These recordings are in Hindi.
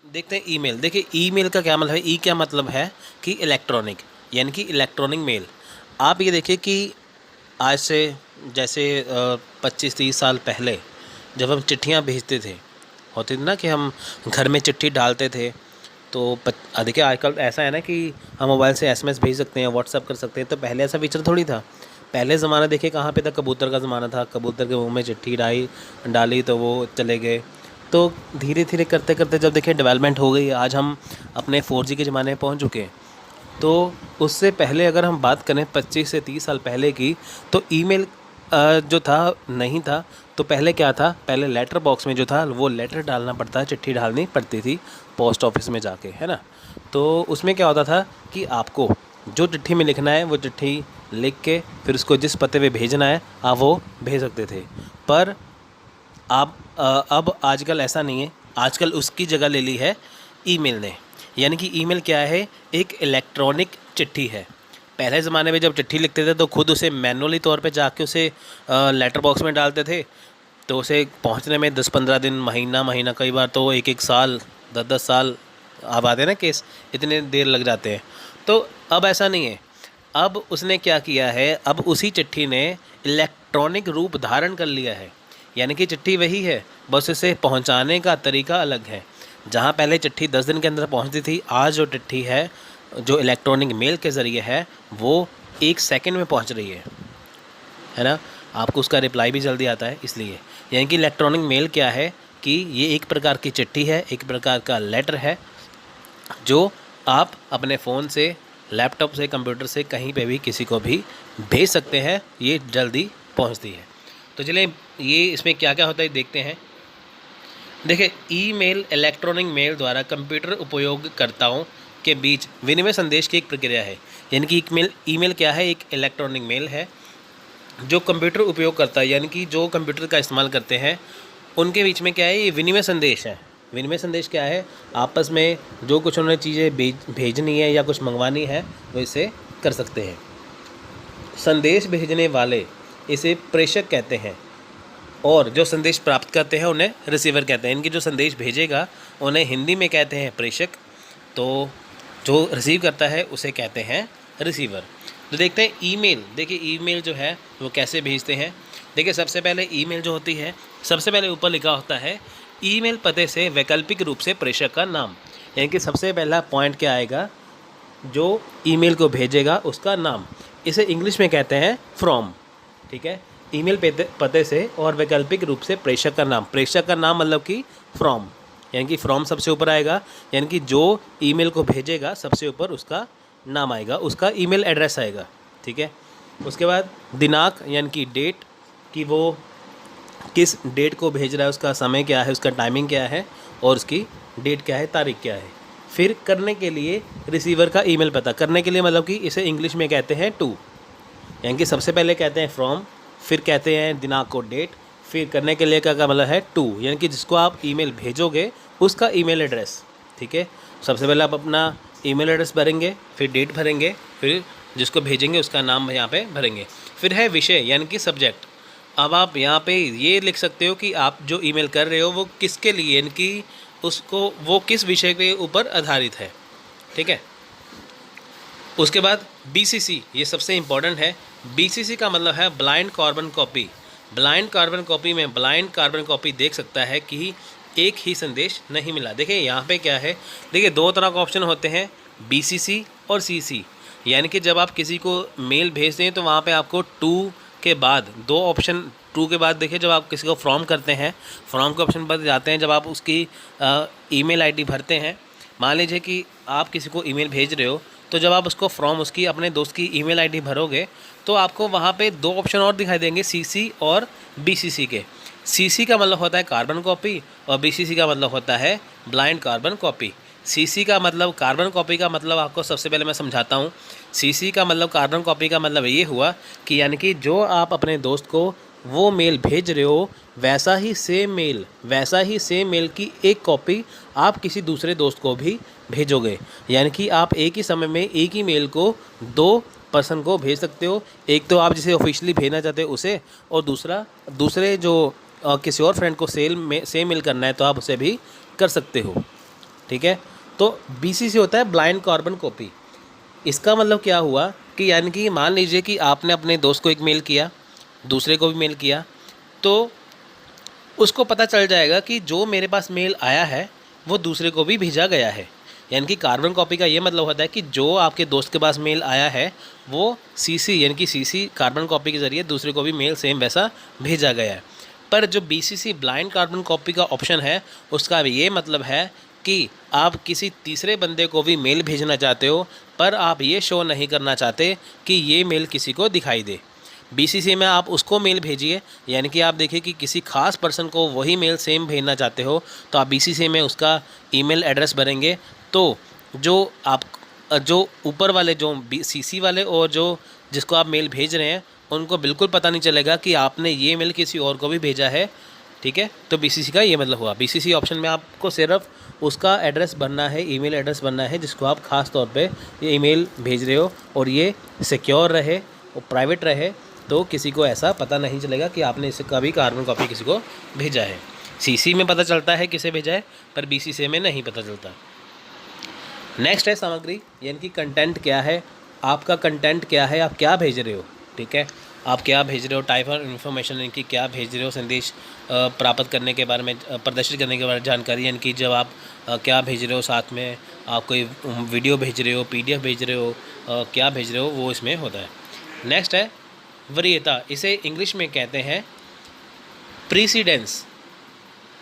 देखते हैं ईमेल। देखिए ईमेल का क्या मतलब है, ई क्या मतलब है कि इलेक्ट्रॉनिक, यानी कि इलेक्ट्रॉनिक मेल। आप ये देखिए कि आज से जैसे 25-30 साल पहले जब हम चिट्ठियाँ भेजते थे, होती थी ना कि हम घर में चिट्ठी डालते थे। तो देखिए आजकल ऐसा है ना कि हम मोबाइल से एसएमएस भेज सकते हैं, व्हाट्सअप कर सकते हैं। तो पहले ऐसा फीचर थोड़ी था। पहले ज़माना देखिए कहाँ पे था, कबूतर का ज़माना था। कबूतर के मुंह में चिट्ठी डाली तो वो चले गए। तो धीरे धीरे करते करते जब देखिए डेवलपमेंट हो गई, आज हम अपने 4G के ज़माने में पहुँच चुके हैं। तो उससे पहले अगर हम बात करें 25 से 30 साल पहले की, तो ईमेल जो था नहीं था। तो पहले क्या था, पहले लेटर बॉक्स में जो था वो लेटर डालना पड़ता, चिट्ठी डालनी पड़ती थी पोस्ट ऑफिस में जाके, है ना। तो उसमें क्या होता था कि आपको जो चिट्ठी में लिखना है वो चिट्ठी लिख के फिर उसको जिस पते पे भेजना है आप वो भेज सकते थे। पर अब आजकल ऐसा नहीं है। आजकल उसकी जगह ले ली है ईमेल ने। यानी कि ईमेल क्या है, एक इलेक्ट्रॉनिक चिट्ठी है। पहले ज़माने में जब चिट्ठी लिखते थे तो खुद उसे मैनुअली तौर पे जाके उसे लेटर बॉक्स में डालते थे। तो उसे पहुंचने में 10-15 दिन, महीना महीना, कई बार तो 1-1 साल, 10-10 साल अब आते हैं ना केस, इतने देर लग जाते हैं। तो अब ऐसा नहीं है। अब उसने क्या किया है, अब उसी चिट्ठी ने इलेक्ट्रॉनिक रूप धारण कर लिया है। यानी कि चिट्ठी वही है, बस इसे पहुंचाने का तरीका अलग है। जहां पहले चिट्ठी 10 दिन के अंदर पहुंचती थी, आज जो चिट्ठी है, जो इलेक्ट्रॉनिक मेल के ज़रिए है, वो 1 सेकंड में पहुंच रही है ना। आपको उसका रिप्लाई भी जल्दी आता है इसलिए। यानी कि इलेक्ट्रॉनिक मेल क्या है कि ये एक प्रकार की चिट्ठी है, एक प्रकार का लेटर है, जो आप अपने फ़ोन से, लैपटॉप से, कंप्यूटर से कहीं पे भी किसी को भी भेज सकते हैं। ये जल्दी पहुंचती है। तो चलिए ये इसमें क्या क्या होता है देखते हैं। देखिए ईमेल इलेक्ट्रॉनिक मेल द्वारा कंप्यूटर उपयोगकर्ताओं के बीच विनिमय संदेश की एक प्रक्रिया है। यानी कि ईमेल क्या है, एक इलेक्ट्रॉनिक मेल है जो कंप्यूटर उपयोग करता है, यानी कि जो कंप्यूटर का इस्तेमाल करते हैं उनके बीच में क्या है, ये विनिमय संदेश है। विनिमय संदेश क्या है, आपस में जो कुछ उन्हें चीज़ें भेजनी है या कुछ मंगवानी है वो इसे कर सकते हैं। संदेश भेजने वाले इसे प्रेषक कहते हैं और जो संदेश प्राप्त करते हैं उन्हें रिसीवर कहते हैं। इनकी जो संदेश भेजेगा उन्हें हिंदी में कहते हैं प्रेषक, तो जो रिसीव करता है उसे कहते हैं रिसीवर। तो देखते हैं ईमेल। देखिए ईमेल जो है वो कैसे भेजते हैं। देखिए सबसे पहले ईमेल जो होती है, सबसे पहले ऊपर लिखा होता है ईमेल पते से वैकल्पिक रूप से प्रेषक का नाम। यानी कि सबसे पहला पॉइंट क्या आएगा, जो ईमेल को भेजेगा उसका नाम। इसे इंग्लिश में कहते हैं फ्रॉम। ठीक है, ईमेल पते से और वैकल्पिक रूप से प्रेषक का नाम। प्रेषक का नाम मतलब कि फ्रॉम, यानी कि फ्रॉम सबसे ऊपर आएगा। यानी कि जो ईमेल को भेजेगा सबसे ऊपर उसका नाम आएगा, उसका ईमेल एड्रेस आएगा। ठीक है, उसके बाद दिनांक यानी कि डेट, कि वो किस डेट को भेज रहा है, उसका समय क्या है, उसका टाइमिंग क्या है और उसकी डेट क्या है, तारीख क्या है। फिर करने के लिए रिसीवर का ईमेल पता। करने के लिए मतलब कि इसे इंग्लिश में कहते हैं टू। यानी कि सबसे पहले कहते हैं फ्रॉम, फिर कहते हैं दिनांक को डेट, फिर करने के लिए क्या मतलब है टू, यानी कि जिसको आप ईमेल भेजोगे उसका ईमेल एड्रेस। ठीक है, सबसे पहले आप अपना ईमेल एड्रेस भरेंगे, फिर डेट भरेंगे, फिर जिसको भेजेंगे उसका नाम यहाँ पे भरेंगे। फिर है विषय यानी कि सब्जेक्ट। अब आप यहाँ पे ये लिख सकते हो कि आप जो ईमेल कर रहे हो वो किसके लिए, यानी कि उसको वो किस विषय के ऊपर आधारित है। ठीक है, उसके बाद BCC, ये सबसे इम्पॉर्टेंट है। BCC का मतलब है blind carbon copy. Blind carbon copy में ब्लाइंड कार्बन कॉपी देख सकता है कि एक ही संदेश नहीं मिला। देखिए यहाँ पे क्या है, देखिए दो तरह का ऑप्शन होते हैं, BCC और CC। यानी कि जब आप किसी को मेल भेजते हैं तो वहाँ पे आपको टू के बाद दो ऑप्शन, टू के बाद देखिए जब आप किसी को फॉर्म करते हैं, फॉर्म के ऑप्शन पर जाते हैं, जब आप उसकी ईमेल आईडी भरते हैं, मान लीजिए कि आप किसी को ईमेल भेज रहे हो, तो जब आप उसको फॉर्म उसकी अपने दोस्त की ईमेल आईडी भरोगे तो आपको वहाँ पे दो ऑप्शन और दिखाई देंगे, CC और BCC के। CC का मतलब होता है कार्बन कॉपी और BCC का मतलब होता है ब्लाइंड कार्बन कॉपी। CC का मतलब कार्बन कॉपी का मतलब आपको सबसे पहले मैं समझाता हूँ। CC का मतलब कार्बन कॉपी का मतलब ये हुआ कि यानी कि जो आप अपने दोस्त को वो मेल भेज रहे हो वैसा ही सेम मेल की एक कॉपी आप किसी दूसरे दोस्त को भी भेजोगे। यानी कि आप एक ही समय में एक ही मेल को दो पर्सन को भेज सकते हो। एक तो आप जिसे ऑफिशियली भेजना चाहते हो उसे, और दूसरे जो किसी और फ्रेंड को सेम मेल करना है तो आप उसे भी कर सकते हो। ठीक है। तो BCC होता है ब्लाइंड कार्बन कॉपी। इसका मतलब क्या हुआ कि यानी कि मान लीजिए कि आपने अपने दोस्त को एक मेल किया, दूसरे को भी मेल किया, तो उसको पता चल जाएगा कि जो मेरे पास मेल आया है वो दूसरे को भी भेजा गया है। यानी कि कार्बन कॉपी का ये मतलब होता है कि जो आपके दोस्त के पास मेल आया है वो CC यानी कि CC कार्बन कॉपी के ज़रिए दूसरे को भी मेल सेम वैसा भेजा गया है। पर जो BCC ब्लाइंड कार्बन कॉपी का ऑप्शन है उसका ये मतलब है कि आप किसी तीसरे बंदे को भी मेल भेजना चाहते हो, पर आप ये शो नहीं करना चाहते कि ये मेल किसी को दिखाई दे। BCC में आप उसको मेल भेजिए, यानी कि आप देखिए कि किसी खास पर्सन को वही मेल सेम भेजना चाहते हो तो आप BCC में उसका ईमेल एड्रेस भरेंगे। तो जो ऊपर वाले जो CC वाले और जो जिसको आप मेल भेज रहे हैं उनको बिल्कुल पता नहीं चलेगा कि आपने ये मेल किसी और को भी भेजा है, ठीक है। तो BCC का ये मतलब हुआ। BCC ऑप्शन में आपको सिर्फ उसका एड्रेस भरना है, ईमेल एड्रेस भरना है जिसको आप ख़ास तौर पे ये ईमेल भेज रहे हो, और ये सिक्योर रहे और प्राइवेट रहे, तो किसी को ऐसा पता नहीं चलेगा कि आपने इसे कभी कार्बन कॉपी किसी को भेजा है। CC में पता चलता है किसे भेजा है, पर BCC में नहीं पता चलता। नेक्स्ट है सामग्री, यानी कि कंटेंट क्या है, आपका कंटेंट क्या है, आप क्या भेज रहे हो, ठीक है। आप क्या भेज रहे हो, टाइप ऑफ इन्फॉर्मेशन, यानी कि क्या भेज रहे हो, संदेश प्राप्त करने के बारे में, प्रदर्शित करने के बारे में जानकारी, यानी कि जब आप क्या भेज रहे हो, साथ में आप कोई वीडियो भेज रहे हो, PDF भेज रहे हो, क्या भेज रहे हो, वो इसमें होता है। नेक्स्ट है वरीयता, इसे इंग्लिश में कहते हैं प्रीसीडेंस,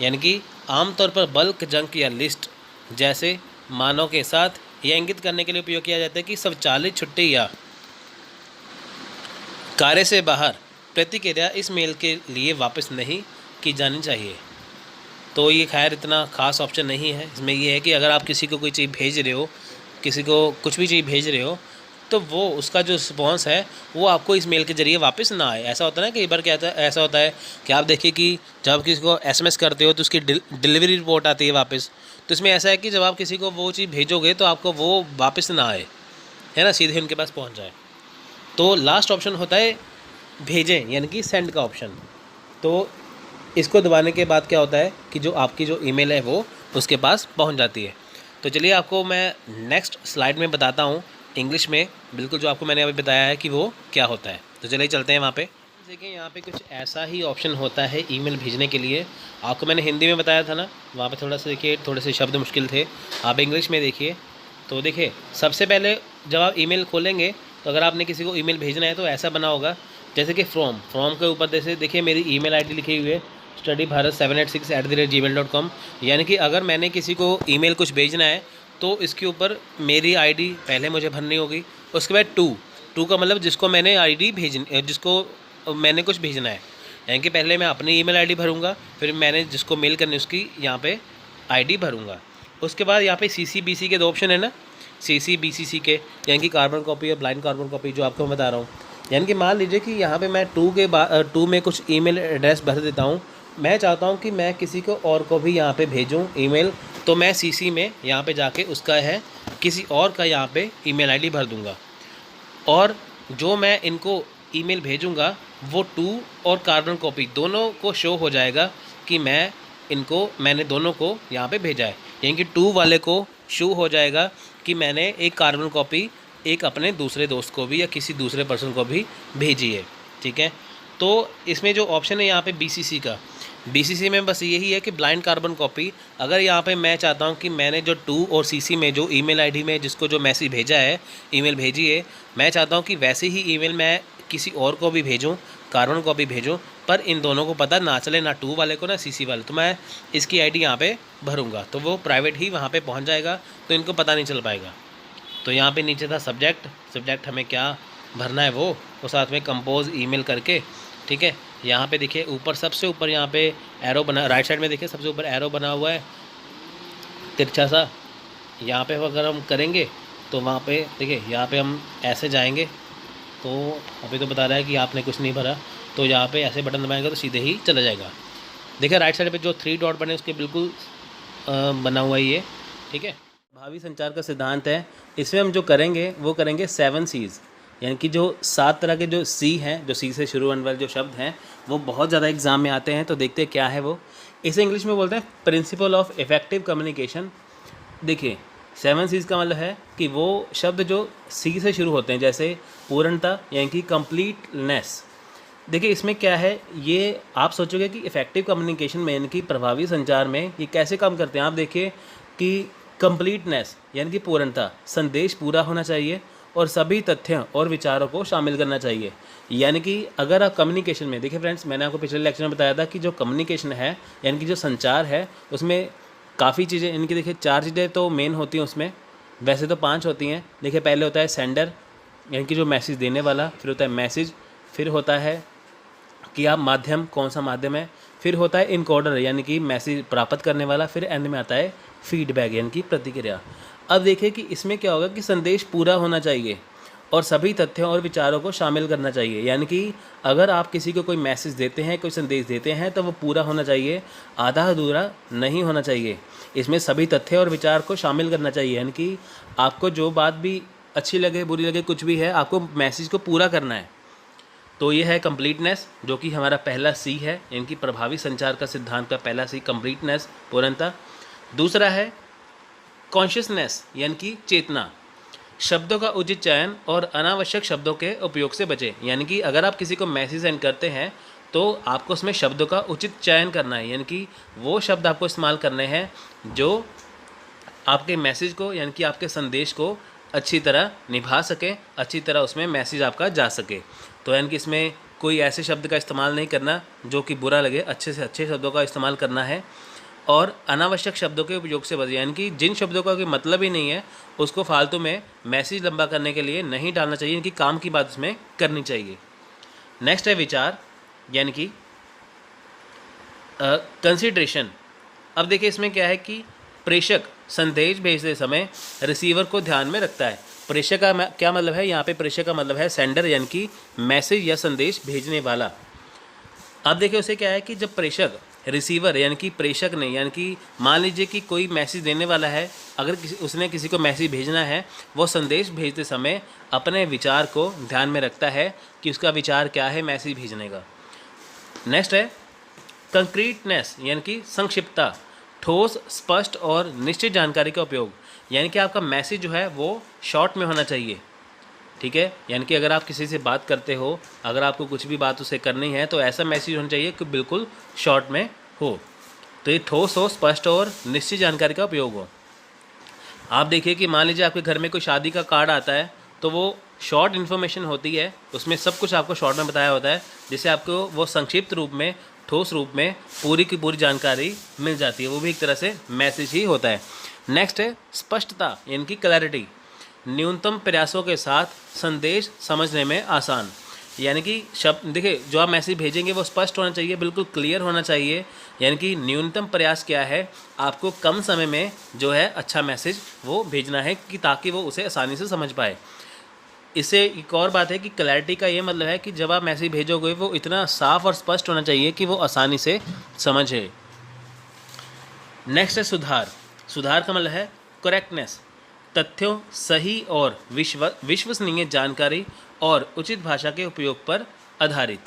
यानी कि आमतौर पर बल्क, जंक या लिस्ट जैसे मानों के साथ यह इंगित करने के लिए उपयोग किया जाता है कि स्वचालित छुट्टी या कार्य से बाहर प्रतिक्रिया इस मेल के लिए वापस नहीं की जानी चाहिए। तो ये खैर इतना ख़ास ऑप्शन नहीं है, इसमें ये है कि अगर आप किसी को कोई चीज़ भेज रहे हो, किसी को कुछ भी चीज़ भेज रहे हो, तो वो उसका जो रिस्पॉन्स है वो आपको इस मेल के ज़रिए वापस ना आए। ऐसा होता है ना, कई बार क्या होता है, ऐसा होता है कि आप देखिए कि जब आप किसी को SMS करते हो तो उसकी डिलीवरी रिपोर्ट आती है वापस। तो इसमें ऐसा है कि जब आप किसी को वो चीज़ भेजोगे तो आपको वो वापस ना आए, है ना, सीधे उनके पास पहुंच जाए। तो लास्ट ऑप्शन होता है भेजें, यानी कि सेंड का ऑप्शन। तो इसको दबाने के बाद क्या होता है कि जो आपकी जो ईमेल है वो उसके पास पहुंच जाती है। तो चलिए आपको मैं नेक्स्ट स्लाइड में बताता हूँ इंग्लिश में, बिल्कुल जो आपको मैंने अभी बताया है कि वो क्या होता है। तो चलिए चलते हैं वहाँ पे। देखिए यहाँ पे कुछ ऐसा ही ऑप्शन होता है ईमेल भेजने के लिए। आपको मैंने हिंदी में बताया था ना, वहाँ पे थोड़ा सा देखिए थोड़े से शब्द मुश्किल थे। आप इंग्लिश में देखिए। तो देखिए सबसे पहले जब आप ईमेल खोलेंगे तो अगर आपने किसी को ईमेल भेजना है तो ऐसा बना होगा जैसे कि फ्रॉम के ऊपर जैसे देखिए मेरी ईमेल आईडी लिखी हुई है studybharat786@gmail.com। यानी कि अगर मैंने किसी को ईमेल कुछ भेजना है तो इसके ऊपर मेरी आईडी पहले मुझे भरनी होगी। उसके बाद टू का मतलब जिसको मैंने जिसको मैंने कुछ भेजना है, यानी कि पहले मैं अपनी ईमेल आईडी भरूंगा, फिर मैंने जिसको मेल करनी उसकी यहाँ पे आईडी भरूंगा। उसके बाद यहाँ पे CC BC के 2 ऑप्शन है ना, CC BCC के, यानी कि कार्बन कॉपी और ब्लाइंड कार्बन कॉपी जो आपको मैं बता रहा हूँ। यानी कि मान लीजिए कि यहाँ पे मैं टू में कुछ ईमेल एड्रेस भर देता हूँ। मैं चाहता हूँ कि मैं किसी को और को भी यहाँ पे भेजूँ ईमेल, तो मैं CC में यहाँ पे जाके उसका है किसी और का यहाँ पे ईमेल आईडी भर दूँगा, और जो मैं इनको ईमेल भेजूँगा वो टू और कार्बन कॉपी दोनों को शो हो जाएगा कि मैंने दोनों को यहाँ पे भेजा है। यानी कि टू वाले को शो हो जाएगा कि मैंने एक कार्बन कॉपी एक अपने दूसरे दोस्त को भी या किसी दूसरे पर्सन को भी भेजी है, ठीक है। तो इसमें जो ऑप्शन है यहाँ पे BCC का, BCC में बस यही है कि ब्लाइंड कार्बन कॉपी। अगर यहाँ पे मैं चाहता हूँ कि मैंने जो टू और CC में जो ईमेल आईडी में जिसको जो मैसेज भेजा है, ईमेल भेजी है, मैं चाहता हूँ कि वैसे ही ईमेल मैं किसी और को भी भेजूँ, कार्बन कॉपी भेजूँ, पर इन दोनों को पता ना चले, ना टू वाले को ना CC वाले। तो मैं इसकी आईडी यहाँ पे भरूँगा तो वो प्राइवेट ही वहाँ पे पहुँच जाएगा, तो इनको पता नहीं चल पाएगा। तो यहाँ पे नीचे था सब्जेक्ट हमें क्या भरना है वो, और साथ में कंपोज ईमेल करके, ठीक है। यहाँ पे देखिए ऊपर सबसे ऊपर यहाँ पे एरो बना, राइट साइड में देखिए सबसे ऊपर एरो बना हुआ है तिरछा सा। यहाँ पे अगर हम करेंगे तो वहाँ पे देखिए यहाँ पे हम ऐसे जाएंगे, तो अभी तो बता रहा है कि आपने कुछ नहीं भरा, तो यहाँ पे ऐसे बटन दबाएंगे तो सीधे ही चला जाएगा। देखिए राइट साइड पे जो 3 डॉट बने उसके बिल्कुल बना हुआ ही है, ठीक है। भावी संचार का सिद्धांत है, इसमें हम जो करेंगे वो करेंगे 7 C's, यानी कि जो 7 तरह के जो C हैं, जो C से शुरू होने वाले जो शब्द हैं वो बहुत ज़्यादा एग्जाम में आते हैं। तो देखते हैं क्या है वो। इसे इंग्लिश में बोलते हैं प्रिंसिपल ऑफ इफेक्टिव कम्युनिकेशन। देखिए 7 सीज़ का मतलब है कि वो शब्द जो सी से शुरू होते हैं, जैसे पूर्णता यानी कि कंप्लीटनेस। देखिए इसमें क्या है, ये आप सोचोगे कि इफ़ेक्टिव कम्युनिकेशन में यानी कि प्रभावी संचार में ये कैसे काम करते हैं। आप देखिए कि कंप्लीटनेस यानी कि पूर्णता, संदेश पूरा होना चाहिए और सभी तथ्यों और विचारों को शामिल करना चाहिए। यानी कि अगर आप कम्युनिकेशन में देखिए फ्रेंड्स, मैंने आपको पिछले लेक्चर में बताया था कि जो कम्युनिकेशन है यानी कि जो संचार है उसमें काफ़ी चीज़ें, इनकी देखिए 4 चीज़ें तो मेन होती हैं उसमें, वैसे तो 5 होती हैं। देखिए पहले होता है सेंडर यानी कि जो मैसेज देने वाला, फिर होता है मैसेज, फिर होता है कि आप माध्यम, कौन सा माध्यम है, फिर होता है इनकोडर यानी कि मैसेज प्राप्त करने वाला, फिर एंड में आता है फीडबैक यानी कि प्रतिक्रिया। अब देखिए कि इसमें क्या होगा कि संदेश पूरा होना चाहिए और सभी तथ्यों और विचारों को शामिल करना चाहिए। यानी कि अगर आप किसी को कोई मैसेज देते हैं, कोई संदेश देते हैं, तो वो पूरा होना चाहिए, आधा अधूरा नहीं होना चाहिए। इसमें सभी तथ्य और विचार को शामिल करना चाहिए। यानी कि आपको जो बात भी अच्छी लगे, बुरी लगे, कुछ भी है, आपको मैसेज को पूरा करना है। तो ये है कंप्लीटनेस, जो कि हमारा पहला सी है, इनकी प्रभावी संचार का सिद्धांत का पहला सी कंप्लीटनेस, पूर्णता। दूसरा है कॉन्शियसनेस यानी कि चेतना, शब्दों का उचित चयन और अनावश्यक शब्दों के उपयोग से बचें। यानी कि अगर आप किसी को मैसेज सेंड करते हैं तो आपको उसमें शब्दों का उचित चयन करना है। यानी कि वो शब्द आपको इस्तेमाल करने हैं जो आपके मैसेज को यानी कि आपके संदेश को अच्छी तरह निभा सकें, अच्छी तरह उसमें मैसेज आपका जा सके। तो यानी कि इसमें कोई ऐसे शब्द का इस्तेमाल नहीं करना जो कि बुरा लगे, अच्छे से अच्छे शब्दों का इस्तेमाल करना है और अनावश्यक शब्दों के उपयोग से बचें। यानी कि जिन शब्दों का कोई मतलब ही नहीं है उसको फालतू में मैसेज लंबा करने के लिए नहीं डालना चाहिए, इनकी काम की बात उसमें करनी चाहिए। नेक्स्ट है विचार यानी कि कंसिडरेशन। अब देखिए इसमें क्या है कि प्रेषक संदेश भेजते समय रिसीवर को ध्यान में रखता है। प्रेषक का क्या मतलब है, यहाँ पे प्रेषक का मतलब है सेंडर यानी कि मैसेज या संदेश भेजने वाला। अब देखिए उसे क्या है कि जब प्रेषक रिसीवर यानी कि प्रेषक ने, यानी कि मान लीजिए कि कोई मैसेज देने वाला है, अगर उसने किसी को मैसेज भेजना है, वो संदेश भेजते समय अपने विचार को ध्यान में रखता है कि उसका विचार क्या है मैसेज भेजने का। नेक्स्ट है कंक्रीटनेस यानी कि संक्षिप्तता, ठोस, स्पष्ट और निश्चित जानकारी का उपयोग। यानी कि आपका मैसेज जो है वो शॉर्ट में होना चाहिए, ठीक है। यानी कि अगर आप किसी से बात करते हो, अगर आपको कुछ भी बात उसे करनी है तो ऐसा मैसेज होना चाहिए कि बिल्कुल शॉर्ट में हो। तो ये ठोस हो, स्पष्ट और निश्चित जानकारी का उपयोग हो। आप देखिए कि मान लीजिए आपके घर में कोई शादी का कार्ड आता है तो वो शॉर्ट इन्फॉर्मेशन होती है, उसमें सब कुछ आपको शॉर्ट में बताया होता है, जिससे आपको वो संक्षिप्त रूप में, ठोस रूप में पूरी की पूरी जानकारी मिल जाती है। वो भी एक तरह से मैसेज ही होता है। नेक्स्ट है स्पष्टता यानी कि क्लैरिटी, न्यूनतम प्रयासों के साथ संदेश समझने में आसान। यानी कि शब्द देखिए जो आप मैसेज भेजेंगे वो स्पष्ट होना चाहिए, बिल्कुल क्लियर होना चाहिए। यानी कि न्यूनतम प्रयास क्या है, आपको कम समय में जो है अच्छा मैसेज वो भेजना है कि ताकि वो उसे आसानी से समझ पाए। इससे एक और बात है कि क्लैरिटी का ये मतलब है कि जब आप मैसेज भेजोगे वो इतना साफ और स्पष्ट होना चाहिए कि वो आसानी से समझे। नेक्स्ट है सुधार। सुधार का मतलब है करेक्टनेस, तथ्यों, सही और विश्वसनीय जानकारी और उचित भाषा के उपयोग पर आधारित।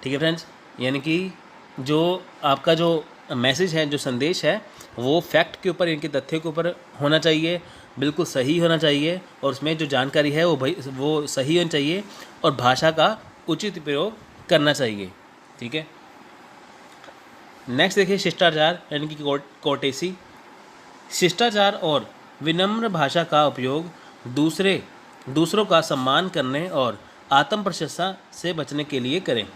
ठीक है फ्रेंड्स, यानी कि जो आपका जो मैसेज है, जो संदेश है, वो फैक्ट के ऊपर, इनके तथ्यों के ऊपर होना चाहिए, बिल्कुल सही होना चाहिए और उसमें जो जानकारी है वो सही होनी चाहिए और भाषा का उचित प्रयोग करना चाहिए। ठीक है। नेक्स्ट देखिए शिष्टाचार यानी कि कोर्टेसी। शिष्टाचार और विनम्र भाषा का उपयोग दूसरों का सम्मान करने और आत्म प्रशंसा से बचने के लिए करें।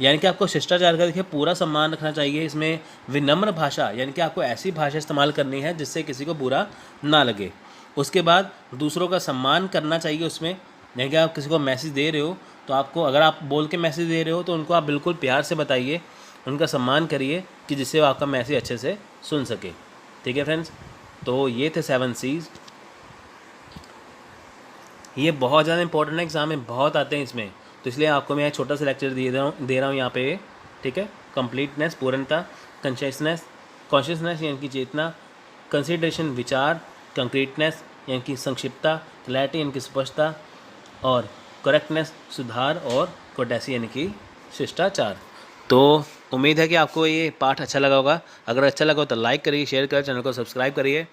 यानी कि आपको शिष्टाचार का देखिए पूरा सम्मान रखना चाहिए। इसमें विनम्र भाषा यानी कि आपको ऐसी भाषा इस्तेमाल करनी है जिससे किसी को बुरा ना लगे। उसके बाद दूसरों का सम्मान करना चाहिए उसमें, यानी कि आप किसी को मैसेज दे रहे हो तो आपको, अगर आप बोल के मैसेज दे रहे हो तो उनको आप बिल्कुल प्यार से बताइए, उनका सम्मान करिए कि जिससे वो आपका मैसेज अच्छे से सुन सके। ठीक है फ्रेंड्स, तो ये थे 7 C's। ये बहुत ज़्यादा इंपॉर्टेंट है, एग्जाम में बहुत आते हैं इसमें, तो इसलिए आपको मैं छोटा सा लेक्चर दे रहा हूँ यहाँ पे। ठीक है। कंप्लीटनेस पूर्णता, कॉन्शियसनेस यानी कि चेतना, कंसिडरेशन विचार, कंक्रीटनेस यानी कि संक्षिप्तता, क्लैरिटी यानी कि स्पष्टता और करेक्टनेस सुधार और कोर्टेसी यानी कि शिष्टाचार। तो उम्मीद है कि आपको ये पाठ अच्छा लगा होगा। अगर अच्छा लगा हो तो लाइक करिए, शेयर करिए, चैनल को सब्सक्राइब करिए।